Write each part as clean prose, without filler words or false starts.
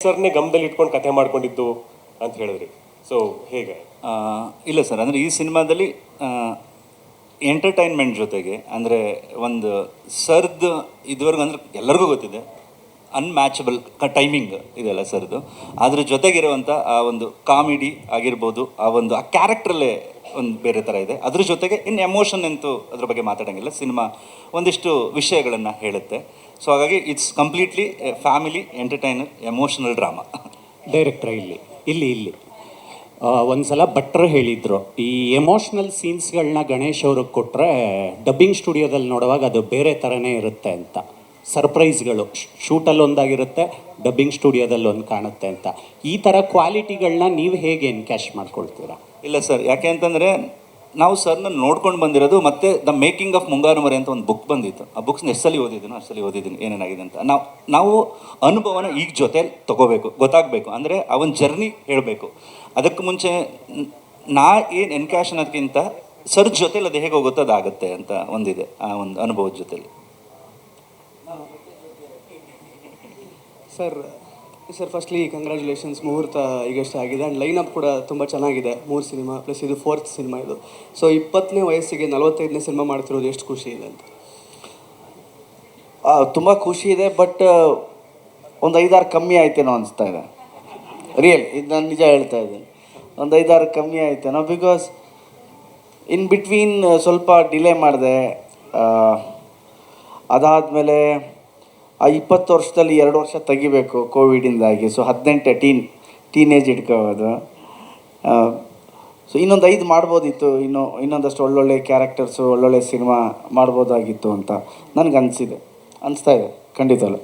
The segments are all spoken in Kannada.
ಸರ್ನೇ ಗಮನದಲ್ಲಿ ಇಟ್ಕೊಂಡು ಕಥೆ ಮಾಡ್ಕೊಂಡಿದ್ದು ಅಂತ ಹೇಳಿದ್ರಿ. ಸೊ ಹೇಗೆ? ಇಲ್ಲ ಸರ್, ಅಂದರೆ ಈ ಸಿನಿಮಾದಲ್ಲಿ ಎಂಟರ್ಟೈನ್ಮೆಂಟ್ ಜೊತೆಗೆ ಅಂದರೆ ಒಂದು ಸರ್ದು ಇದುವರೆಗೂ ಅಂದರೆ ಎಲ್ಲರಿಗೂ ಗೊತ್ತಿದೆ ಅನ್ಮ್ಯಾಚಬಲ್ ಟೈಮಿಂಗ್ ಇದೆಲ್ಲ ಸರ್ದು. ಅದ್ರ ಜೊತೆಗಿರುವಂಥ ಆ ಒಂದು ಕಾಮಿಡಿ ಆಗಿರ್ಬೋದು, ಆ ಕ್ಯಾರೆಕ್ಟ್ರಲ್ಲೇ ಒಂದು ಬೇರೆ ಥರ ಇದೆ. ಅದ್ರ ಜೊತೆಗೆ ಇನ್ನು ಎಮೋಷನ್ ಅಂತೂ ಅದ್ರ ಬಗ್ಗೆ ಮಾತಾಡೋಂಗಿಲ್ಲ. ಸಿನಿಮಾ ಒಂದಿಷ್ಟು ವಿಷಯಗಳನ್ನು ಹೇಳುತ್ತೆ. ಸೊ ಹಾಗಾಗಿ it's completely family entertainer emotional drama. ಡೈರೆಕ್ಟ್ರ ಇಲ್ಲಿ ಒಂದು ಸಲ ಭಟ್ರು ಹೇಳಿದರು, ಈ ಎಮೋಷ್ನಲ್ ಸೀನ್ಸ್ಗಳನ್ನ ಗಣೇಶ್ ಅವ್ರಿಗೆ ಕೊಟ್ಟರೆ ಡಬ್ಬಿಂಗ್ ಸ್ಟುಡಿಯೋದಲ್ಲಿ ನೋಡುವಾಗ ಅದು ಬೇರೆ ಥರನೇ ಇರುತ್ತೆ ಅಂತ. ಸರ್ಪ್ರೈಸ್ಗಳು ಶೂಟಲ್ಲಿ ಒಂದಾಗಿರುತ್ತೆ, ಡಬ್ಬಿಂಗ್ ಸ್ಟುಡಿಯೋದಲ್ಲಿ ಒಂದು ಕಾಣುತ್ತೆ ಅಂತ. ಈ ಥರ ಕ್ವಾಲಿಟಿಗಳನ್ನ ನೀವು ಹೇಗೆ ಎನ್ಕ್ಯಾಶ್ ಮಾಡ್ಕೊಳ್ತೀರಾ? ಇಲ್ಲ ಸರ್, ಯಾಕೆ ಅಂತಂದರೆ ನಾವು ಸರ್ನ ನೋಡ್ಕೊಂಡು ಬಂದಿರೋದು. ಮತ್ತು ದ ಮೇಕಿಂಗ್ ಆಫ್ ಮುಂಗಾರು ಮರೆ ಅಂತ ಒಂದು ಬುಕ್ ಬಂದಿತ್ತು. ಆ ಬುಕ್ಸ್ನ ಎಷ್ಟು ಸಲ ಓದಿದ್ದೀನಿ ಏನೇನಾಗಿದೆ ಅಂತ. ನಾವು ಅನುಭವನ ಈಗ ಜೊತೆ ತೊಗೋಬೇಕು, ಗೊತ್ತಾಗಬೇಕು. ಅಂದರೆ ಅವನ ಜರ್ನಿ ಹೇಳಬೇಕು. ಅದಕ್ಕೆ ಮುಂಚೆ ಏನು ಎನ್ಕ್ಯಾಶ್ ಅನ್ನೋದಕ್ಕಿಂತ ಸರ್ ಜೊತೆಲಿ ಅದು ಹೇಗೆ ಹೋಗುತ್ತೋ ಅದಾಗುತ್ತೆ ಅಂತ ಒಂದಿದೆ ಆ ಒಂದು ಅನುಭವದ ಜೊತೆಲಿ. Sir firstly congratulations. ಮುಹೂರ್ತ ಈಗಷ್ಟೇ ಆಗಿದೆ ಆ್ಯಂಡ್ ಲೈನಪ್ ಕೂಡ ತುಂಬ ಚೆನ್ನಾಗಿದೆ. 3 ಸಿನಿಮಾ ಪ್ಲಸ್ ಇದು 4th ಸಿನಿಮಾ ಇದು. ಸೊ 20ನೇ ವಯಸ್ಸಿಗೆ 45ನೇ ಸಿನಿಮಾ ಮಾಡ್ತಿರೋದು ಎಷ್ಟು ಖುಷಿ ಇದೆ ಅಂತ? ತುಂಬ ಖುಷಿ ಇದೆ. ಬಟ್ ಒಂದು 5-6 ಕಮ್ಮಿ ಆಯ್ತೇನೋ ಅನಿಸ್ತಾ ಇದೆ. ರಿಯಲ್, ಇದು ನಾನು ನಿಜ ಹೇಳ್ತಾ ಇದ್ದೀನಿ. ಒಂದು 5-6 ಕಮ್ಮಿ ಆಯ್ತೇನೋ. ಬಿಕಾಸ್ ಇನ್ ಬಿಟ್ವೀನ್ ಸ್ವಲ್ಪ ಡಿಲೇ ಮಾಡಿದೆ. ಅದಾದಮೇಲೆ ಆ 20 ವರ್ಷದಲ್ಲಿ 2 ವರ್ಷ ತೆಗಿಬೇಕು ಕೋವಿಡಿಂದಾಗಿ. ಸೊ 18 ಟೀನೇಜ್ ಇಟ್ಕೋಬೋದು. ಸೊ ಇನ್ನೊಂದು 5 ಮಾಡ್ಬೋದಿತ್ತು. ಇನ್ನೊಂದಷ್ಟು ಒಳ್ಳೊಳ್ಳೆ ಕ್ಯಾರೆಕ್ಟರ್ಸು, ಒಳ್ಳೊಳ್ಳೆ ಸಿನಿಮಾ ಮಾಡ್ಬೋದಾಗಿತ್ತು ಅಂತ ನನಗೆ ಅನಿಸ್ತಾ ಇದೆ ಖಂಡಿತವಲ್ಲ.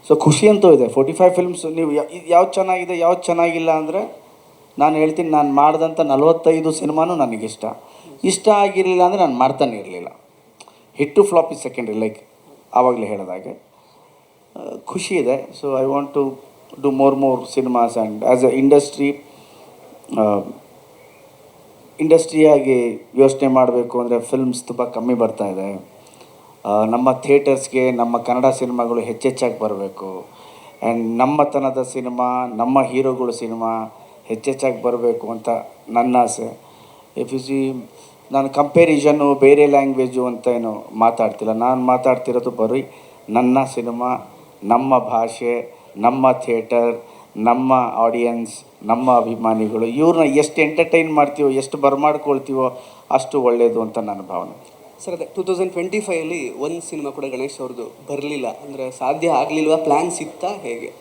ಸೊ ಖುಷಿ ಅಂತೂ ಇದೆ. 45 ಫಿಲ್ಮ್ಸ್ ನೀವು ಯಾವ್ದು ಚೆನ್ನಾಗಿದೆ ಯಾವ್ದು ಚೆನ್ನಾಗಿಲ್ಲ ಅಂದರೆ ನಾನು ಹೇಳ್ತೀನಿ, ನಾನು ಮಾಡಿದಂಥ 45 ಸಿನಿಮಾನೂ ನನಗಿಷ್ಟ. ಇಷ್ಟ ಆಗಿರಲಿಲ್ಲ ಅಂದರೆ ನಾನು ಮಾಡ್ತಾನೆ ಇರಲಿಲ್ಲ. Hit to flop is secondary, like ಆವಾಗಲೇ ಹೇಳಿದಾಗೆ. ಖುಷಿ ಇದೆ. So I want to do more cinemas and as a ಇಂಡಸ್ಟ್ರಿಯಾಗಿ ಯೋಚನೆ ಮಾಡಬೇಕು ಅಂದರೆ ಫಿಲ್ಮ್ಸ್ ತುಂಬ ಕಮ್ಮಿ ಬರ್ತಾ ಇದೆ. ನಮ್ಮ ಥಿಯೇಟರ್ಸ್ಗೆ ನಮ್ಮ ಕನ್ನಡ ಸಿನಿಮಾಗಳು ಹೆಚ್ಚೆಚ್ಚಾಗಿ ಬರಬೇಕು. ಆ್ಯಂಡ್ ನಮ್ಮತನದ ಸಿನಿಮಾ, ನಮ್ಮ ಹೀರೋಗಳು ಸಿನಿಮಾ ಹೆಚ್ಚೆಚ್ಚಾಗಿ ಬರಬೇಕು ಅಂತ ನನ್ನ ಆಸೆ. ಇಫ್ ಯು ಸಿ, ನಾನು ಕಂಪೇರಿಷನ್ನು ಬೇರೆ ಲ್ಯಾಂಗ್ವೇಜು ಅಂತ ಏನು ಮಾತಾಡ್ತಿಲ್ಲ. ನಾನು ಮಾತಾಡ್ತಿರೋದು ಬರೀ ನನ್ನ ಸಿನಿಮಾ, ನಮ್ಮ ಭಾಷೆ, ನಮ್ಮ ಥಿಯೇಟರ್, ನಮ್ಮ ಆಡಿಯನ್ಸ್, ನಮ್ಮ ಅಭಿಮಾನಿಗಳು. ಇವ್ರನ್ನ ಎಷ್ಟು ಎಂಟರ್ಟೈನ್ ಮಾಡ್ತೀವೋ, ಎಷ್ಟು ಬರಮಾಡ್ಕೊಳ್ತೀವೋ ಅಷ್ಟು ಒಳ್ಳೆಯದು ಅಂತ ನನ್ನ ಭಾವನೆ. ಸರ್ ಅದೇ 2025 ಒಂದು ಸಿನಿಮಾ ಕೂಡ ಗಣೇಶ್ ಅವ್ರದ್ದು ಬರಲಿಲ್ಲ ಅಂದರೆ ಸಾಧ್ಯ ಆಗಲಿಲ್ವಾ? ಪ್ಲ್ಯಾನ್ಸ್ ಇತ್ತಾ ಹೇಗೆ?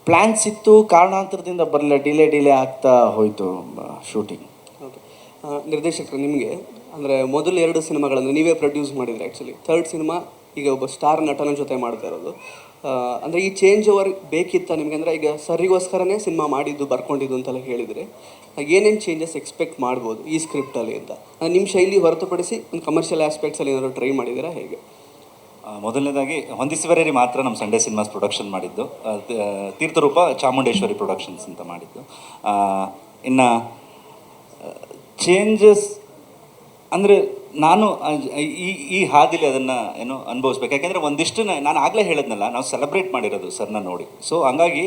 ಪ್ಲ್ಯಾನ್ಸ್ ಇತ್ತು, ಕಾರಣಾಂತರದಿಂದ ಬರಲಿಲ್ಲ. ಡಿಲೇ ಆಗ್ತಾ ಹೋಯಿತು ಶೂಟಿಂಗ್. ಓಕೆ. ನಿರ್ದೇಶಕರು ನಿಮಗೆ ಅಂದರೆ ಮೊದಲು 2 ಸಿನಿಮಾಗಳನ್ನು ನೀವೇ ಪ್ರೊಡ್ಯೂಸ್ ಮಾಡಿದ್ರಿ. ಆ್ಯಕ್ಚುಲಿ 3rd ಸಿನಿಮಾ ಈಗ ಒಬ್ಬ ಸ್ಟಾರ್ ನಟನ ಜೊತೆ ಮಾಡ್ತಾ ಇರೋದು. ಅಂದರೆ ಈ ಚೇಂಜ್ ಓವರ್ ಬೇಕಿತ್ತ ನಿಮಗೆ? ಅಂದರೆ ಈಗ ಸರಿಗೋಸ್ಕರನೇ ಸಿನಿಮಾ ಮಾಡಿದ್ದು, ಬರ್ಕೊಂಡಿದ್ದು ಅಂತೆಲ್ಲ ಹೇಳಿದರೆ ಏನೇನು ಚೇಂಜಸ್ ಎಕ್ಸ್ಪೆಕ್ಟ್ ಮಾಡ್ಬೋದು ಈ ಸ್ಕ್ರಿಪ್ಟಲ್ಲಿ ಅಂತ? ನಿಮ್ಮ ಶೈಲಿ ಹೊರತುಪಡಿಸಿ ಒಂದು ಕಮರ್ಷಿಯಲ್ ಆಸ್ಪೆಕ್ಟ್ಸಲ್ಲಿ ಏನಾದರೂ ಟ್ರೈ ಮಾಡಿದ್ದೀರಾ ಹೇಗೆ? ಮೊದಲನೇದಾಗಿ ಹೊಂದಿಸಿವರೇರಿ ಮಾತ್ರ ನಮ್ಮ ಸಂಡೇ ಸಿನಿಮಾಸ್ ಪ್ರೊಡಕ್ಷನ್ ಮಾಡಿದ್ದು. ತೀರ್ಥರೂಪ ಚಾಮುಂಡೇಶ್ವರಿ ಪ್ರೊಡಕ್ಷನ್ಸ್ ಅಂತ ಮಾಡಿದ್ದು. ಇನ್ನು ಚೇಂಜಸ್ ಅಂದರೆ ನಾನು ಈ ಹಾದಿಲಿ ಅದನ್ನು ಏನೋ ಅನುಭವಿಸ್ಬೇಕು. ಯಾಕೆಂದರೆ ಒಂದಿಷ್ಟು ನಾನು ಆಗಲೇ ಹೇಳಿದ್ನಲ್ಲ, ನಾವು ಸೆಲೆಬ್ರೇಟ್ ಮಾಡಿರೋದು ಸರ್ನ ನೋಡಿ. ಸೊ ಹಂಗಾಗಿ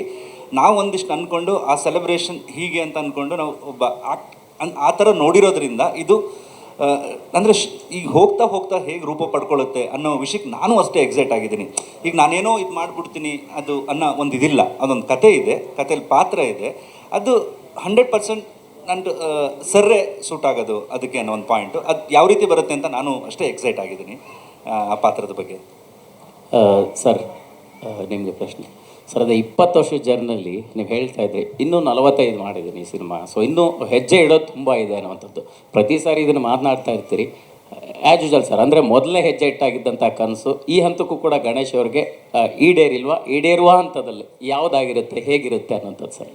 ನಾವು ಒಂದಿಷ್ಟು ಅಂದ್ಕೊಂಡು ಆ ಸೆಲೆಬ್ರೇಷನ್ ಹೀಗೆ ಅಂತ ಅಂದ್ಕೊಂಡು ನಾವು ಒಬ್ಬ ಆ ಥರ ನೋಡಿರೋದ್ರಿಂದ ಇದು ಅಂದರೆ ಈಗ ಹೋಗ್ತಾ ಹೇಗೆ ರೂಪ ಪಡ್ಕೊಳ್ಳುತ್ತೆ ಅನ್ನೋ ವಿಷಯಕ್ಕೆ ನಾನು ಅಷ್ಟೇ ಎಕ್ಸೈಟ್ ಆಗಿದ್ದೀನಿ. ಈಗ ನಾನೇನೋ ಇದು ಮಾಡಿಬಿಡ್ತೀನಿ ಅದು ಅನ್ನೋ ಒಂದು ಇದಿಲ್ಲ. ಅದೊಂದು ಕತೆ ಇದೆ, ಕಥೆಯಲ್ಲಿ ಪಾತ್ರ ಇದೆ. ಅದು 100% ನಂದು ಸರ್ರೇ ಸೂಟ್ ಆಗೋದು ಅದಕ್ಕೆ ಅನ್ನೋ ಒಂದು ಪಾಯಿಂಟು. ಅದು ಯಾವ ರೀತಿ ಬರುತ್ತೆ ಅಂತ ನಾನು ಅಷ್ಟೇ ಎಕ್ಸೈಟ್ ಆಗಿದ್ದೀನಿ ಆ ಪಾತ್ರದ ಬಗ್ಗೆ. ಸರ್ ನಿಮಗೆ ಪ್ರಶ್ನೆ ಸರ್, ಅದೇ 20 ವರ್ಷದ ಜರ್ನಲ್ಲಿ ನೀವು ಹೇಳ್ತಾ ಇದ್ರಿ ಇನ್ನೂ 45 ಮಾಡಿದ್ದೀನಿ ಈ ಸಿನಿಮಾ. ಸೊ ಇನ್ನೂ ಹೆಜ್ಜೆ ಇಡೋದು ತುಂಬ ಇದೆ ಅನ್ನೋವಂಥದ್ದು. ಪ್ರತಿ ಸಾರಿ ಇದನ್ನು ಮಾತನಾಡ್ತಾ ಇರ್ತೀರಿ. ಆ್ಯಸ್ ಯೂಶಲ್ ಸರ್, ಅಂದರೆ ಮೊದಲನೇ ಹೆಜ್ಜೆ ಇಟ್ಟಾಗಿದ್ದಂಥ ಕನಸು ಈ ಹಂತಕ್ಕೂ ಕೂಡ ಗಣೇಶ್ ಅವ್ರಿಗೆ ಈಡೇರುವ ಹಂತದಲ್ಲಿ ಯಾವುದಾಗಿರುತ್ತೆ, ಹೇಗಿರುತ್ತೆ ಅನ್ನೋಂಥದ್ದು ಸರ್?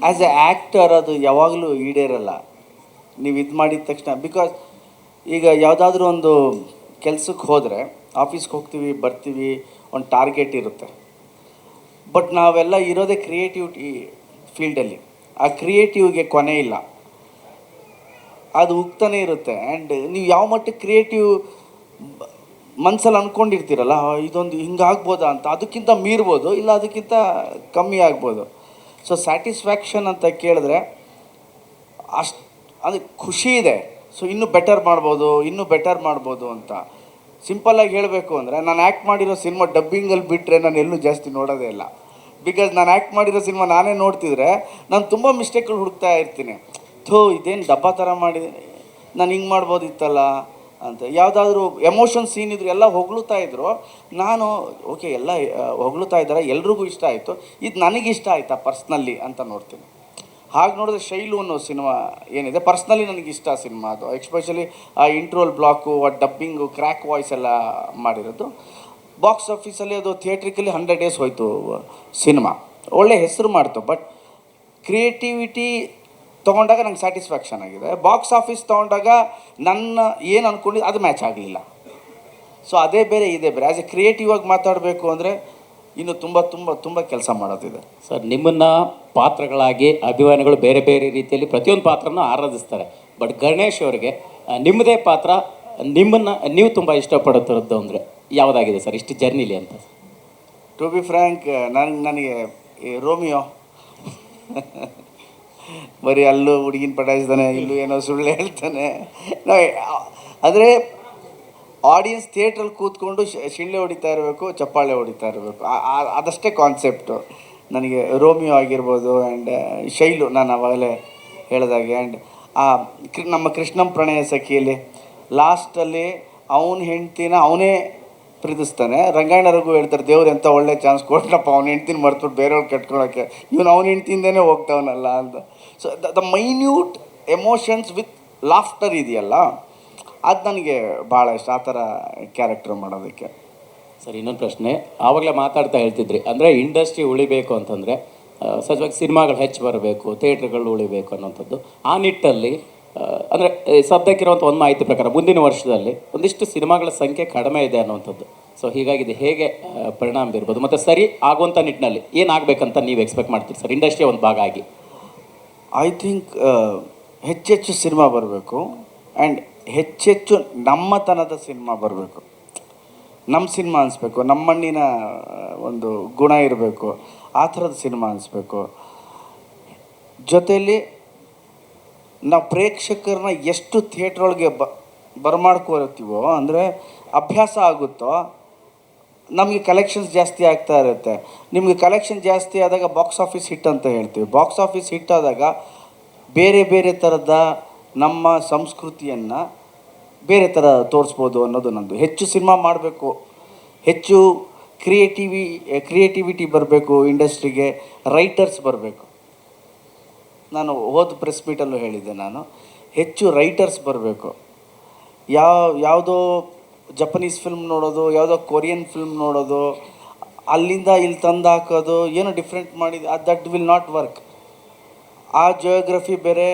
ಆ್ಯಸ್ ಎ ಆ್ಯಕ್ಟರ್ ಅದು ಯಾವಾಗಲೂ ಈಡೇರಲ್ಲ ನೀವು ಇದು ಮಾಡಿದ ತಕ್ಷಣ. ಬಿಕಾಸ್ ಈಗ ಯಾವುದಾದ್ರೂ ಒಂದು ಕೆಲಸಕ್ಕೆ ಹೋದರೆ, ಆಫೀಸ್ಗೆ ಹೋಗ್ತೀವಿ, ಬರ್ತೀವಿ, ಒಂದು ಟಾರ್ಗೆಟ್ ಇರುತ್ತೆ. ಬಟ್ ನಾವೆಲ್ಲ ಇರೋದೇ ಕ್ರಿಯೇಟಿವಿಟಿ ಫೀಲ್ಡಲ್ಲಿ. ಆ ಕ್ರಿಯೇಟಿವ್ಗೆ ಕೊನೆ ಇಲ್ಲ, ಅದು ಉಗ್ತಾನೆ ಇರುತ್ತೆ. ಆ್ಯಂಡ್ ನೀವು ಯಾವ ಮಟ್ಟಕ್ಕೆ ಕ್ರಿಯೇಟಿವ್ ಮನಸ್ಸಲ್ಲಿ ಅಂದ್ಕೊಂಡಿರ್ತೀರಲ್ಲ ಇದೊಂದು ಹಿಂಗಾಗ್ಬೋದಾ ಅಂತ, ಅದಕ್ಕಿಂತ ಮೀರ್ಬೋದು, ಇಲ್ಲ ಅದಕ್ಕಿಂತ ಕಮ್ಮಿ ಆಗ್ಬೋದು. ಸೊ ಸ್ಯಾಟಿಸ್ಫ್ಯಾಕ್ಷನ್ ಅಂತ ಕೇಳಿದ್ರೆ ಅಷ್ಟು ಅಂದರೆ ಖುಷಿ ಇದೆ. ಸೊ ಇನ್ನೂ ಬೆಟರ್ ಮಾಡ್ಬೋದು ಅಂತ. ಸಿಂಪಲ್ಲಾಗಿ ಹೇಳಬೇಕು ಅಂದರೆ ನಾನು ಆ್ಯಕ್ಟ್ ಮಾಡಿರೋ ಸಿನಿಮಾ ಡಬ್ಬಿಂಗಲ್ಲಿ ಬಿಟ್ಟರೆ ನಾನು ಎಲ್ಲೂ ಜಾಸ್ತಿ ನೋಡೋದೇ ಇಲ್ಲ. ಬಿಕಾಸ್ ನಾನು ಆ್ಯಕ್ಟ್ ಮಾಡಿರೋ ಸಿನಿಮಾ ನಾನೇ ನೋಡ್ತಿದ್ರೆ ನಾನು ತುಂಬ ಮಿಸ್ಟೇಕ್ಗಳು ಹುಡುಕ್ತಾ ಇರ್ತೀನಿ. ಇದೇನು ಡಬ್ಬ ಥರ ಮಾಡಿದ್ದೀನಿ, ನಾನು ಹಿಂಗೆ ಮಾಡ್ಬೋದಿತ್ತಲ್ಲ ಅಂತ. ಯಾವುದಾದ್ರೂ ಎಮೋಷನ್ ಸೀನ್ ಇದ್ರು ಎಲ್ಲ ಹೊಗಳುತ್ತಾ ಇದ್ರು, ನಾನು ಓಕೆ ಎಲ್ಲ ಹೊಗಳುತ್ತಾ ಇದ್ದಾರೆ, ಎಲ್ರಿಗೂ ಇಷ್ಟ ಆಯಿತು, ಇದು ನನಗಿಷ್ಟ ಆಯಿತಾ ಪರ್ಸ್ನಲ್ಲಿ ಅಂತ ನೋಡ್ತೀನಿ. ಹಾಗೆ ನೋಡಿದ್ರೆ ಶೈಲು ಅನ್ನೋ ಸಿನಿಮಾ ಏನಿದೆ, ಪರ್ಸ್ನಲಿ ನನಗಿಷ್ಟ ಸಿನಿಮಾ ಅದು. ಎಕ್ಸ್ಪೆಷಲಿ ಆ ಇಂಟ್ರೋಲ್ ಬ್ಲಾಕು, ಆ ಡಬ್ಬಿಂಗು, ಕ್ರ್ಯಾಕ್ ವಾಯ್ಸ್ ಎಲ್ಲ ಮಾಡಿರೋದು. ಬಾಕ್ಸ್ ಆಫೀಸಲ್ಲಿ ಅದು ಥಿಯೇಟ್ರಿಕಲಿ 100 days ಹೋಯಿತು ಸಿನಿಮಾ, ಒಳ್ಳೆ ಹೆಸರು ಮಾಡ್ತು. ಬಟ್ ಕ್ರಿಯೇಟಿವಿಟಿ ತೊಗೊಂಡಾಗ ನಂಗೆ ಸ್ಯಾಟಿಸ್ಫ್ಯಾಕ್ಷನ್ ಆಗಿದೆ. ಬಾಕ್ಸ್ ಆಫೀಸ್ ತೊಗೊಂಡಾಗ ನನ್ನ ಏನು ಅಂದ್ಕೊಂಡಿದ್ದು ಅದು ಮ್ಯಾಚ್ ಆಗಲಿಲ್ಲ. ಸೊ ಅದೇ ಬೇರೆ ಇದೇ ಬೇರೆ. ಆ್ಯಸ್ ಎ ಕ್ರಿಯೇಟಿವ್ ಆಗಿ ಮಾತಾಡಬೇಕು ಅಂದರೆ ಇನ್ನು ತುಂಬ ತುಂಬ ತುಂಬ ಕೆಲಸ ಮಾಡೋದಿದೆ. ಸರ್, ನಿಮ್ಮನ್ನು ಪಾತ್ರಗಳಾಗಿ ಅಭಿಮಾನಿಗಳು ಬೇರೆ ಬೇರೆ ರೀತಿಯಲ್ಲಿ ಪ್ರತಿಯೊಂದು ಪಾತ್ರನೂ ಆರಾಧಿಸ್ತಾರೆ. ಬಟ್ ಗಣೇಶ್ ಅವರಿಗೆ ನಿಮ್ಮದೇ ಪಾತ್ರ, ನಿಮ್ಮನ್ನು ನೀವು ತುಂಬ ಇಷ್ಟಪಡುತ್ತಿರೋದು ಅಂದರೆ ಯಾವುದಾಗಿದೆ ಸರ್ ಇಷ್ಟು ಜರ್ನಿಲಿ ಅಂತ? ಟು ಬಿ ಫ್ರ್ಯಾಂಕ್, ನನಗೆ ಈ ರೋಮಿಯೋ ಬರೀ ಅಲ್ಲೂ ಹುಡುಗಿನ ಪಟಾಯಿಸ್ತಾನೆ, ಇಲ್ಲೂ ಏನೋ ಸುಳ್ಳು ಹೇಳ್ತಾನೆ. ಅಂದರೆ ಆಡಿಯನ್ಸ್ ಥಿಯೇಟ್ರಲ್ಲಿ ಕೂತ್ಕೊಂಡು ಶಿಳ್ಳೆ ಹೊಡಿತಾ ಇರಬೇಕು, ಚಪ್ಪಾಳೆ ಹೊಡಿತಾ ಇರಬೇಕು, ಅದಷ್ಟೇ ಕಾನ್ಸೆಪ್ಟು. ನನಗೆ ರೋಮಿಯೋ ಆಗಿರ್ಬೋದು ಆ್ಯಂಡ್ ಶೈಲು, ನಾನು ಅವಾಗಲೇ ಹೇಳಿದಾಗೆ. ಆ್ಯಂಡ್ ನಮ್ಮ ಕೃಷ್ಣಂ ಪ್ರಣಯ ಸಖಿಯಲ್ಲಿ ಲಾಸ್ಟಲ್ಲಿ ಅವನ ಹೆಂಡ್ತಿನ ಅವನೇ ಪ್ರೀತಿಸ್ತಾನೆ. ರಂಗಾಯಣರಿಗೂ ಹೇಳ್ತಾರೆ, ದೇವ್ರು ಎಂಥ ಒಳ್ಳೆ ಚಾನ್ಸ್ ಕೊಟ್ಟನಪ್ಪ, ಅವ್ನ ಹೆಂಡ್ತಿನ ಮರ್ತ್ಬಿಟ್ಟು ಬೇರೆಯವ್ರು ಕಟ್ಕೊಳಕ್ಕೆ, ಇವನು ಅವನ ಹೆಂಡ್ತಿಯಿಂದನೇ ಹೋಗ್ತಾವನಲ್ಲ ಅಂತ. So the minute emotions with laughter ಇದೆಯಲ್ಲ, ಅದು ನನಗೆ ಭಾಳ ಇಷ್ಟ, ಆ ಥರ ಕ್ಯಾರೆಕ್ಟರ್ ಮಾಡೋದಕ್ಕೆ. ಸರ್, ಇನ್ನೊಂದು ಪ್ರಶ್ನೆ. ಆವಾಗಲೇ ಮಾತಾಡ್ತಾ ಹೇಳ್ತಿದ್ರಿ, ಅಂದರೆ ಇಂಡಸ್ಟ್ರಿ ಉಳಿಬೇಕು ಅಂತಂದರೆ ಸಹಜವಾಗಿ ಸಿನಿಮಾಗಳು ಹೆಚ್ಚು ಬರಬೇಕು, ಥಿಯೇಟ್ರ್ಗಳು ಉಳಿಬೇಕು ಅನ್ನೋಂಥದ್ದು. ಆ ನಿಟ್ಟಲ್ಲಿ ಅಂದರೆ ಸದ್ಯಕ್ಕಿರುವಂಥ ಒಂದು ಮಾಹಿತಿ ಪ್ರಕಾರ ಮುಂದಿನ ವರ್ಷದಲ್ಲಿ ಒಂದಿಷ್ಟು ಸಿನಿಮಾಗಳ ಸಂಖ್ಯೆ ಕಡಿಮೆ ಇದೆ ಅನ್ನುವಂಥದ್ದು. ಸೊ ಹೀಗಾಗಿ ಇದು ಹೇಗೆ ಪರಿಣಾಮ ಬೀರ್ಬೋದು, ಮತ್ತು ಸರಿ ಆಗುವಂಥ ನಿಟ್ಟಿನಲ್ಲಿ ಏನಾಗಬೇಕಂತ ನೀವು ಎಕ್ಸ್ಪೆಕ್ಟ್ ಮಾಡ್ತೀರಿ ಸರ್, ಇಂಡಸ್ಟ್ರಿಯ ಒಂದು ಭಾಗ ಆಗಿ? ಐ ಥಿಂಕ್ ಹೆಚ್ಚೆಚ್ಚು ಸಿನಿಮಾ ಬರಬೇಕು ಆ್ಯಂಡ್ ಹೆಚ್ಚೆಚ್ಚು ನಮ್ಮತನದ ಸಿನಿಮಾ ಬರಬೇಕು. ನಮ್ಮ ಸಿನಿಮಾ ಅನಿಸ್ಬೇಕು, ನಮ್ಮ ಮಣ್ಣಿನ ಒಂದು ಗುಣ ಇರಬೇಕು, ಆ ಥರದ ಸಿನಿಮಾ ಅನಿಸ್ಬೇಕು. ಜೊತೆಯಲ್ಲಿ ನಾವು ಪ್ರೇಕ್ಷಕರನ್ನ ಎಷ್ಟು ಥಿಯೇಟ್ರೊಳಗೆ ಬರಮಾಡ್ಕೊಳ್ತೀವೋ, ಅಂದರೆ ಅಭ್ಯಾಸ ಆಗುತ್ತೋ, ನಮಗೆ ಕಲೆಕ್ಷನ್ಸ್ ಜಾಸ್ತಿ ಆಗ್ತಾ ಇರುತ್ತೆ. ನಿಮಗೆ ಕಲೆಕ್ಷನ್ ಜಾಸ್ತಿ ಆದಾಗ ಬಾಕ್ಸ್ ಆಫೀಸ್ ಹಿಟ್ ಅಂತ ಹೇಳ್ತೀವಿ. ಬಾಕ್ಸ್ ಆಫೀಸ್ ಹಿಟ್ ಆದಾಗ ಬೇರೆ ಬೇರೆ ಥರದ ನಮ್ಮ ಸಂಸ್ಕೃತಿಯನ್ನು ಬೇರೆ ಥರ ತೋರಿಸ್ಬೋದು ಅನ್ನೋದು ನಂದು. ಹೆಚ್ಚು ಸಿನಿಮಾ ಮಾಡಬೇಕು, ಹೆಚ್ಚು ಕ್ರಿಯೇಟಿವಿಟಿ ಬರಬೇಕು ಇಂಡಸ್ಟ್ರಿಗೆ, ರೈಟರ್ಸ್ ಬರಬೇಕು. ನಾನು ಹೋದ ಪ್ರೆಸ್ ಮೀಟಲ್ಲೂ ಹೇಳಿದ್ದೆ, ನಾನು ಹೆಚ್ಚು ರೈಟರ್ಸ್ ಬರಬೇಕು. ಯಾವುದೋ ಜಪನೀಸ್ ಫಿಲ್ಮ್ ನೋಡೋದು, ಯಾವುದೋ ಕೊರಿಯನ್ ಫಿಲ್ಮ್ ನೋಡೋದು, ಅಲ್ಲಿಂದ ಇಲ್ಲಿ ತಂದು ಹಾಕೋದು, ಏನೋ ಡಿಫ್ರೆಂಟ್ ಮಾಡಿದ್ದು, ದಟ್ ವಿಲ್ ನಾಟ್ ವರ್ಕ್. ಆ ಜಿಯೋಗ್ರಫಿ ಬೇರೆ,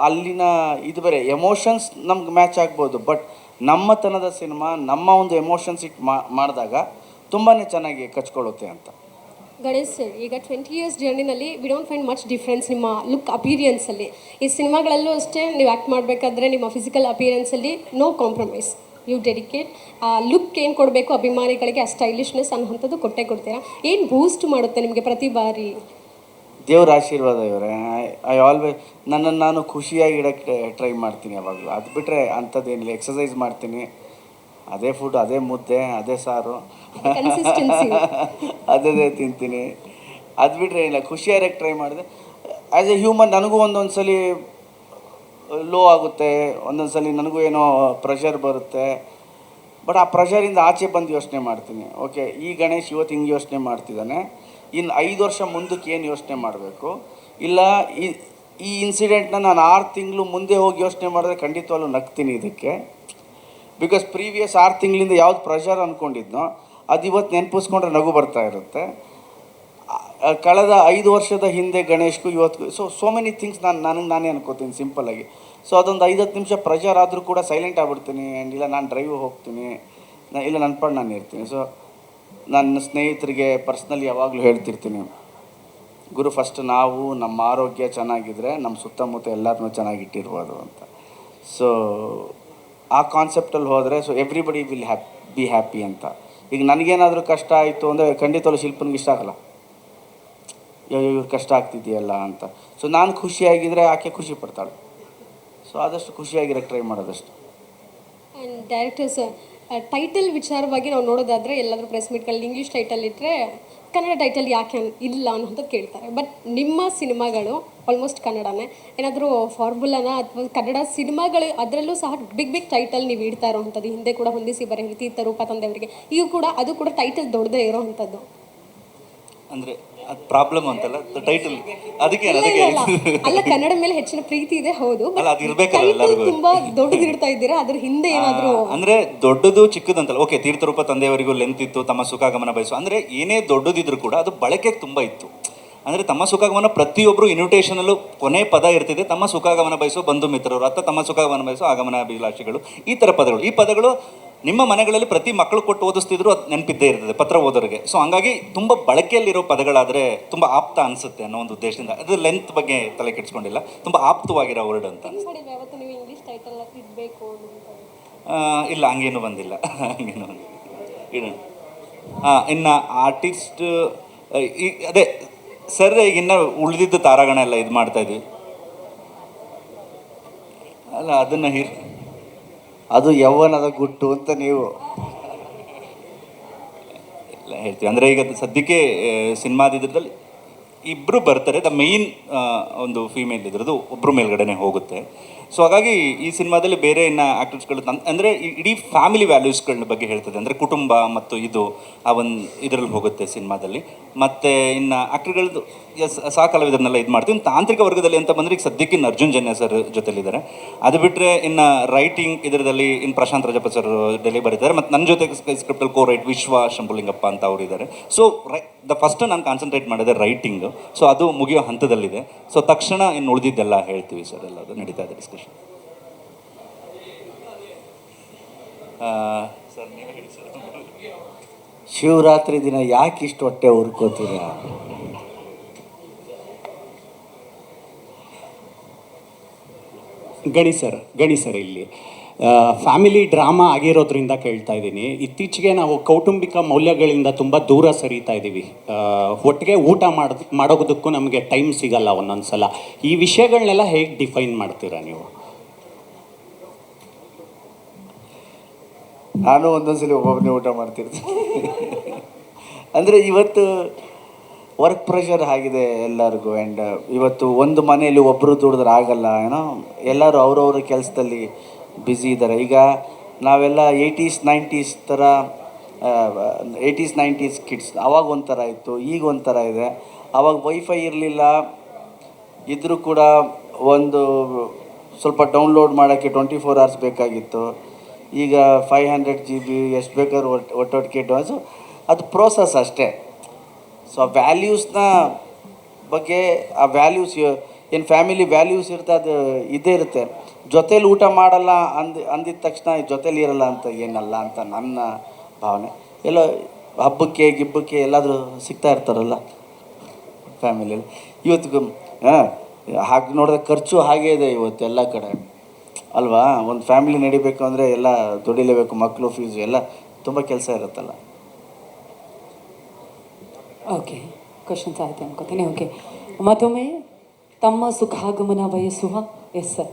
ಅಲ್ಲಿನ ಇದು ಬೇರೆ. ಎಮೋಷನ್ಸ್ ನಮ್ಗೆ ಮ್ಯಾಚ್ ಆಗ್ಬೋದು, ಬಟ್ ನಮ್ಮತನದ ಸಿನಿಮಾ ನಮ್ಮ ಒಂದು ಎಮೋಷನ್ಸ್ ಇಟ್ಟು ಮಾಡಿದಾಗ ತುಂಬಾ ಚೆನ್ನಾಗಿ ಕಚ್ಕೊಳ್ಳುತ್ತೆ ಅಂತ. ಗಣೇಶ್ ಸರ್, ಈಗ 20 years ಜರ್ನಿನಲ್ಲಿ we don't find much difference ನಿಮ್ಮ ಲುಕ್ ಅಪಿರಿಯನ್ಸಲ್ಲಿ. ಈ ಸಿನಿಮಾಗಳಲ್ಲೂ ಅಷ್ಟೇ ನೀವು ಆ್ಯಕ್ಟ್ ಮಾಡಬೇಕಾದ್ರೆ ನಿಮ್ಮ ಫಿಸಿಕಲ್ ಅಪಿಯರೆನ್ಸಲ್ಲಿ ನೋ ಕಾಂಪ್ರಮೈಸ್, ಯು ಡೆಡಿಕೇಟ್. ಆ ಲುಕ್ ಏನು ಕೊಡಬೇಕು ಅಭಿಮಾನಿಗಳಿಗೆ, ಆ ಸ್ಟೈಲಿಶ್ನೆಸ್ ಅನ್ನೋಂಥದ್ದು ಕೊಟ್ಟೇ ಕೊಡ್ತೀರಾ. ಏನು ಬೂಸ್ಟ್ ಮಾಡುತ್ತೆ ನಿಮಗೆ ಪ್ರತಿ ಬಾರಿ? ದೇವ್ರ ಆಶೀರ್ವಾದ ಇವರೇ. ಐ ಆಲ್ವೇಸ್ ನನ್ನನ್ನು ನಾನು ಖುಷಿಯಾಗಿ ಇಡೋಕ್ಕೆ ಟ್ರೈ ಮಾಡ್ತೀನಿ ಯಾವಾಗಲೂ. ಅದು ಬಿಟ್ಟರೆ ಅಂಥದ್ದೇನಿಲ್ಲ. ಎಕ್ಸಸೈಸ್ ಮಾಡ್ತೀನಿ, ಅದೇ ಫುಡ್, ಅದೇ ಮುದ್ದೆ, ಅದೇ ಸಾರು, ಅದೇ ತಿಂತೀನಿ. ಅದು ಬಿಟ್ಟರೆ ಇಲ್ಲ, ಖುಷಿಯಾಗಿ ಟ್ರೈ ಮಾಡಿದೆ. ಆ್ಯಸ್ ಎ ಹ್ಯೂಮನ್ ನನಗೂ ಒಂದೊಂದು ಸಲ ಲೋ ಆಗುತ್ತೆ, ಒಂದೊಂದು ಸಲ ನನಗೂ ಏನೋ ಪ್ರೆಷರ್ ಬರುತ್ತೆ. ಬಟ್ ಆ ಪ್ರೆಷರಿಂದ ಆಚೆ ಬಂದು ಯೋಚನೆ ಮಾಡ್ತೀನಿ, ಓಕೆ ಈ ಗಣೇಶ್ ಇವತ್ತು ಹಿಂಗೆ ಯೋಚನೆ ಮಾಡ್ತಿದ್ದಾನೆ, ಇನ್ನು 5 ವರ್ಷ ಮುಂದಕ್ಕೆ ಏನು ಯೋಚನೆ ಮಾಡಬೇಕು, ಇಲ್ಲ ಈ ಇನ್ಸಿಡೆಂಟ್ನ ನಾನು 6 ತಿಂಗಳು ಮುಂದೆ ಹೋಗಿ ಯೋಚನೆ ಮಾಡಿದ್ರೆ ಖಂಡಿತವಾಗ್ಲೂ ನಗ್ತೀನಿ ಇದಕ್ಕೆ. ಬಿಕಾಸ್ ಪ್ರೀವಿಯಸ್ 6 ತಿಂಗಳಿಂದ ಯಾವ್ದು ಪ್ರೆಷರ್ ಅಂದ್ಕೊಂಡಿದ್ನೋ ಅದು ಇವತ್ತು ನೆನಪಿಸ್ಕೊಂಡ್ರೆ ನಗು ಬರ್ತಾ ಇರುತ್ತೆ. ಕಳೆದ 5 ವರ್ಷದ ಹಿಂದೆ ಗಣೇಶ್ಗೂ ಇವತ್ತು ಸೋ ಮೆನಿ ಥಿಂಗ್ಸ್ ನಾನೇ ಅನ್ಕೋತೀನಿ ಸಿಂಪಲ್ಲಾಗಿ. ಸೊ ಅದೊಂದು 5-10 ನಿಮಿಷ ಪ್ರೆಷರ್ ಆದರೂ ಕೂಡ ಸೈಲೆಂಟ್ ಆಗಿಬಿಡ್ತೀನಿ. ಆ್ಯಂಡ್ ಇಲ್ಲ ನಾನು ಡ್ರೈವ್ ಹೋಗ್ತೀನಿ, ಇಲ್ಲ ನನ್ನ ಪಾಡು ನಾನು ಇರ್ತೀನಿ. ಸೊ ನನ್ನ ಸ್ನೇಹಿತರಿಗೆ ಪರ್ಸ್ನಲಿ ಯಾವಾಗಲೂ ಹೇಳ್ತಿರ್ತೀನಿ, ಗುರು ಫಸ್ಟ್ ನಾವು ನಮ್ಮ ಆರೋಗ್ಯ ಚೆನ್ನಾಗಿದ್ದರೆ ನಮ್ಮ ಸುತ್ತಮುತ್ತ ಎಲ್ಲರನ್ನೂ ಚೆನ್ನಾಗಿಟ್ಟಿರ್ಬೋದು ಅಂತ. ಸೊ ಆ ಕಾನ್ಸೆಪ್ಟಲ್ಲಿ ಹೋದರೆ so everybody will be happy ಅಂತ. ಈಗ ನನಗೇನಾದರೂ ಕಷ್ಟ ಆಯಿತು ಅಂದರೆ ಖಂಡಿತವೂ ಶಿಲ್ಪನಿಗೆ ಇಷ್ಟ ಆಗಲ್ಲ, ಇವ್ರು ಕಷ್ಟ ಆಗ್ತಿದೆಯಲ್ಲ ಅಂತ. ಸೊ ನಾನು ಖುಷಿಯಾಗಿದ್ದರೆ ಆಕೆ ಖುಷಿ ಪಡ್ತಾಳೆ. ಸೊ ಆದಷ್ಟು ಖುಷಿಯಾಗಿರೋಕ್ಕೆ ಟ್ರೈ ಮಾಡೋದಷ್ಟು. ಆ್ಯಂಡ್ ಡೈರೆಕ್ಟರ್ ಸರ್, ಟೈಟಲ್ ವಿಚಾರವಾಗಿ ನಾವು ನೋಡೋದಾದರೆ ಎಲ್ಲಾದರೂ ಪ್ರೆಸ್ ಮೀಟ್ಗಳಲ್ಲಿ ಇಂಗ್ಲೀಷ್ ಟೈಟಲ್ ಇಟ್ಟರೆ ಕನ್ನಡ ಟೈಟಲ್ ಯಾಕೆ ಇಲ್ಲ ಅನ್ನೋಂಥದ್ದು ಕೇಳ್ತಾರೆ. ಬಟ್ ನಿಮ್ಮ ಸಿನಿಮಾಗಳು ಆಲ್ಮೋಸ್ಟ್ ಕನ್ನಡನೇ. ಏನಾದರೂ ಫಾರ್ಮುಲಾನ ಅಥವಾ ಕನ್ನಡ ಸಿನಿಮಾಗಳು ಅದರಲ್ಲೂ ಸಹ ಬಿಗ್ ಬಿಗ್ ಟೈಟಲ್ ನೀವು ಇಡ್ತಾ ಇರೋವಂಥದ್ದು, ಹಿಂದೆ ಕೂಡ ಹೊಂದಿಸಿ ಬರೀ ತೀರ್ಥ ರೂಪ ತಂದೆಯವರಿಗೆ, ಈಗ ಕೂಡ ಅದು ಕೂಡ ಟೈಟಲ್ ದೊಡ್ಡದೇ ಇರೋವಂಥದ್ದು. ಅಂದರೆ ಅದು ಪ್ರಾಬ್ಲಮ್ ಅಂತಲ್ಲ ಟೈಟಲ್, ಅದಕ್ಕೆ ಇಲ್ಲ, ಅದಕ್ಕೆ ಇಲ್ಲ, ಇಲ್ಲ. ಅಲ್ಲ, ಕನ್ನಡ ಮೇಲೆ ಹೆಚ್ಚಿನ ಪ್ರೀತಿ ಇದೆ, ಹೌದು. ಅಲ್ಲ, ಅದು ಇರ್ಬೇಕಲ್ಲ ಎಲ್ಲರಿಗೂ. ತುಂಬಾ ದೊಡ್ಡದು ಇಡ್ತಾ ಇದ್ದೀರಾ, ಅದ್ರ ಹಿಂದೆ ಏನಾದರೂ ಅಂದ್ರೆ ದೊಡ್ಡದು ಚಿಕ್ಕದಂತಲ್ಲ. ಓಕೆ, ತೀರ್ಥರೂಪ ತಂದೆಯವರಿಗೂ ಲೆಂತ್ ಇತ್ತು, ತಮ್ಮ ಸುಖಾಗಮನ ಬಯಸು, ಅಂದ್ರೆ ಏನೇ ದೊಡ್ಡದಿದ್ರು ಕೂಡ ಅದು ಬಳಕೆಗೆ ತುಂಬ ಇತ್ತು. ಅಂದರೆ ತಮ್ಮ ಸುಖಾಗಮನ ಪ್ರತಿಯೊಬ್ಬರು ಇನ್ವಿಟೇಷನಲ್ಲೂ ಕೊನೆ ಪದ ಇರ್ತಿದೆ, ತಮ್ಮ ಸುಖಾಗಮನ ಬಯಸೋ ಬಂಧು ಮಿತ್ರರು ಅಥವಾ ತಮ್ಮ ಸುಖಾಗಮನ ಬಯಸೋ ಆಗಮನ ಅಭಿಲಾಷಿಗಳು, ಈ ಥರ ಪದಗಳು. ಈ ಪದಗಳು ನಿಮ್ಮ ಮನೆಗಳಲ್ಲಿ ಪ್ರತಿ ಮಕ್ಕಳು ಕೊಟ್ಟು ಓದಿಸ್ತಿದ್ರು, ಅದು ನೆನಪಿದ್ದೇ ಇರ್ತದೆ ಪತ್ರ ಓದೋರಿಗೆ. ಸೊ ಹಂಗಾಗಿ ತುಂಬ ಬಳಕೆಯಲ್ಲಿರೋ ಪದಗಳಾದರೆ ತುಂಬ ಆಪ್ತ ಅನಿಸುತ್ತೆ ಅನ್ನೋ ಒಂದು ಉದ್ದೇಶದಿಂದ. ಅದು ಲೆಂತ್ ಬಗ್ಗೆ ತಲೆ ಕೆಡಿಸ್ಕೊಂಡಿಲ್ಲ, ತುಂಬ ಆಪ್ತವಾಗಿರೋ ವರ್ಡ್ ಅಂತ. ಯಾವತ್ತು ನೀವು ಇಂಗ್ಲೀಷ್ ಟೈಟಲ್ ಇಡಬೇಕು ಅಂತ? ಇಲ್ಲ, ಹಂಗೇನು ಬಂದಿಲ್ಲ, ಹಂಗೇನು ಬಂದಿಲ್ಲ. ಇನ್ನು ಇನ್ನು ಆರ್ಟಿಸ್ಟ್ ಅದೇ ಸರ್, ಈಗ ಇನ್ನು ಉಳಿದಿದ್ದು ತಾರಾಗಣ ಎಲ್ಲ ಇದು ಮಾಡ್ತಾ ಇದ್ವಿ ಅಲ್ಲ, ಅದನ್ನು ಅದು ಯೌವನದ ಗುಟ್ಟು ಅಂತ ನೀವು ಎಲ್ಲ ಹೇಳ್ತೀವಿ. ಅಂದರೆ ಈಗ ಸದ್ಯಕ್ಕೆ ಸಿನಿಮಾದಿದ್ರಲ್ಲಿ ಇಬ್ಬರು ಬರ್ತಾರೆ. ದ ಮೇಯ್ನ್ ಒಂದು ಫೀಮೇಲ್ ಇದ್ರದ್ದು ಒಬ್ಬರು ಮೇಲ್ಗಡೆನೆ ಹೋಗುತ್ತೆ. ಸೊ ಹಾಗಾಗಿ ಈ ಸಿನಿಮಾದಲ್ಲಿ ಬೇರೆ ಇನ್ನು ಆ್ಯಕ್ಟರ್ಸ್ಗಳು ಅಂದರೆ ಇಡೀ ಫ್ಯಾಮಿಲಿ ವ್ಯಾಲ್ಯೂಸ್ಗಳ ಬಗ್ಗೆ ಹೇಳ್ತದೆ. ಅಂದರೆ ಕುಟುಂಬ ಮತ್ತು ಇದು ಆ ಒಂದು ಇದರಲ್ಲಿ ಹೋಗುತ್ತೆ ಸಿನಿಮಾದಲ್ಲಿ. ಮತ್ತು ಇನ್ನು ಆ್ಯಕ್ಟರ್ಗಳದ್ದು ಸಹ ಕಲಾವಿದರನ್ನೆಲ್ಲ ಇದು ಮಾಡ್ತೀವಿ. ಇನ್ನು ತಾಂತ್ರಿಕ ವರ್ಗದಲ್ಲಿ ಅಂತ ಬಂದರೆ ಈಗ ಸದ್ಯಕ್ಕೆ ಇನ್ನು ಅರ್ಜುನ್ ಜನ್ಯ ಸರ್ ಜೊತೆಲಿದ್ದಾರೆ. ಅದು ಬಿಟ್ಟರೆ ಇನ್ನು ರೈಟಿಂಗ್ ಇದರಲ್ಲಿ ಇನ್ನು ಪ್ರಶಾಂತ್ ರಜಪ್ಪ ಸರ್ ಡೆಲ್ಲಿ ಬರೀತಾರೆ. ಮತ್ತು ನನ್ನ ಜೊತೆ ಸ್ಕ್ರಿಪ್ಟಲ್ಲಿ ರೈಟ್ ವಿಶ್ವ ಶಂಭುಲಿಂಗಪ್ಪ ಅಂತ ಅವರು ಇದ್ದಾರೆ. ಸೊ ಫಸ್ಟ್ ನಾನು ಕಾನ್ಸಂಟ್ರೇಟ್ ಮಾಡಿದೆ ರೈಟಿಂಗು. ಸೊ ಅದು ಮುಗಿಯೋ ಹಂತದಲ್ಲಿದೆ. ಸೊ ತಕ್ಷಣ ಇನ್ನು ಉಳಿದಿದ್ದೆಲ್ಲ ಹೇಳ್ತೀವಿ ಸರ್, ಎಲ್ಲ ಅದು ನಡೀತಾ ಇದೆ ಡಿಸ್ಕಷನ್. ಸರ್ ನೀವೇ ಹೇಳಿ ಸರ್. ಶಿವರಾತ್ರಿ ದಿನ ಯಾಕೆ ಇಷ್ಟು ಹೊಟ್ಟೆ ಹುರ್ಕೋತೀರಾ? ಗಣಿ ಸರ್ ಇಲ್ಲಿ ಫ್ಯಾಮಿಲಿ ಡ್ರಾಮಾ ಆಗಿರೋದ್ರಿಂದ ಕೇಳ್ತಾ ಇದ್ದೀನಿ. ಇತ್ತೀಚೆಗೆ ನಾವು ಕೌಟುಂಬಿಕ ಮೌಲ್ಯಗಳಿಂದ ತುಂಬ ದೂರ ಸರಿತಾ ಇದ್ದೀವಿ. ಒಟ್ಟಿಗೆ ಊಟ ಮಾಡೋದಕ್ಕೂ ನಮಗೆ ಟೈಮ್ ಸಿಗಲ್ಲ ಒಂದೊಂದು ಸಲ. ಈ ವಿಷಯಗಳನ್ನೆಲ್ಲ ಹೇಗೆ ಡಿಫೈನ್ ಮಾಡ್ತೀರಾ ನೀವು? ನಾನು ಒಂದೊಂದ್ಸಲಿ ಒಬ್ಬೊಬ್ಬನೇ ಊಟ ಮಾಡ್ತಿರ್ತೀನಿ. ಅಂದರೆ ಇವತ್ತು ವರ್ಕ್ ಪ್ರೆಷರ್ ಆಗಿದೆ ಎಲ್ಲರಿಗೂ. ಆ್ಯಂಡ್ ಇವತ್ತು ಒಂದು ಮನೆಯಲ್ಲಿ ಒಬ್ಬರು ದುಡಿದ್ರೆ ಆಗಲ್ಲ, ಏನೋ ಎಲ್ಲರೂ ಅವ್ರವ್ರ ಕೆಲಸದಲ್ಲಿ ಬ್ಯುಸಿ ಇದ್ದಾರೆ. ಈಗ ನಾವೆಲ್ಲ 80s 90s ಥರ 80s 90s ಕಿಡ್ಸ್. ಆವಾಗ ಒಂಥರ ಇತ್ತು, ಈಗ ಒಂಥರ ಇದೆ. ಆವಾಗ ವೈಫೈ ಇರಲಿಲ್ಲ, ಇದ್ದರೂ ಕೂಡ ಒಂದು ಸ್ವಲ್ಪ ಡೌನ್ಲೋಡ್ ಮಾಡೋಕ್ಕೆ 24 hours ಬೇಕಾಗಿತ್ತು. ಈಗ 500 GB ಎಷ್ಟು ಬೇಕಾದ್ರೂ ಒಟ್ಟೊಟ್ಟಿಗೆ ಡೌನ್ಸು. ಅದು ಪ್ರೋಸೆಸ್ ಅಷ್ಟೇ. ಸೊ ಆ ವ್ಯಾಲ್ಯೂಸ್ನ ಬಗ್ಗೆ, ಆ ವ್ಯಾಲ್ಯೂಸ್ ಏನು ಫ್ಯಾಮಿಲಿ ವ್ಯಾಲ್ಯೂಸ್ ಇರುತ್ತೆ, ಅದು ಇದ್ದೇ ಇರುತ್ತೆ. ಜೊತೇಲಿ ಊಟ ಮಾಡಲ್ಲ ಅಂದಿದ ತಕ್ಷಣ ಜೊತೇಲಿ ಇರಲ್ಲ ಅಂತ ಏನಲ್ಲ ಅಂತ ನನ್ನ ಭಾವನೆ. ಎಲ್ಲೋ ಹಬ್ಬಕ್ಕೆ ಗಿಬ್ಬಕ್ಕೆ ಎಲ್ಲಾದರೂ ಸಿಗ್ತಾ ಇರ್ತಾರಲ್ಲ ಫ್ಯಾಮಿಲಿಯಲ್ಲಿ. ಇವತ್ತು ಹಾಗೆ ನೋಡಿದ್ರೆ ಖರ್ಚು ಹಾಗೇ ಇದೆ ಇವತ್ತು ಎಲ್ಲ ಕಡೆ ಅಲ್ವಾ? ಒಂದು ಫ್ಯಾಮಿಲಿ ನಡಿಬೇಕು ಅಂದರೆ ಎಲ್ಲ ದುಡಿಲೇಬೇಕು, ಮಕ್ಕಳು ಫೀಸು ಎಲ್ಲ ತುಂಬ ಕೆಲಸ ಇರುತ್ತಲ್ಲ. ಓಕೆ, ಕ್ವಶನ್ಸ್ ಆಯಿತು ಅನ್ಕೋತೀನಿ. ಓಕೆ, ಮತ್ತೊಮ್ಮೆ ತಮ್ಮ ಸುಖಾಗಮನ ಬಯಸುವ ಎಸ್ ಸರ್.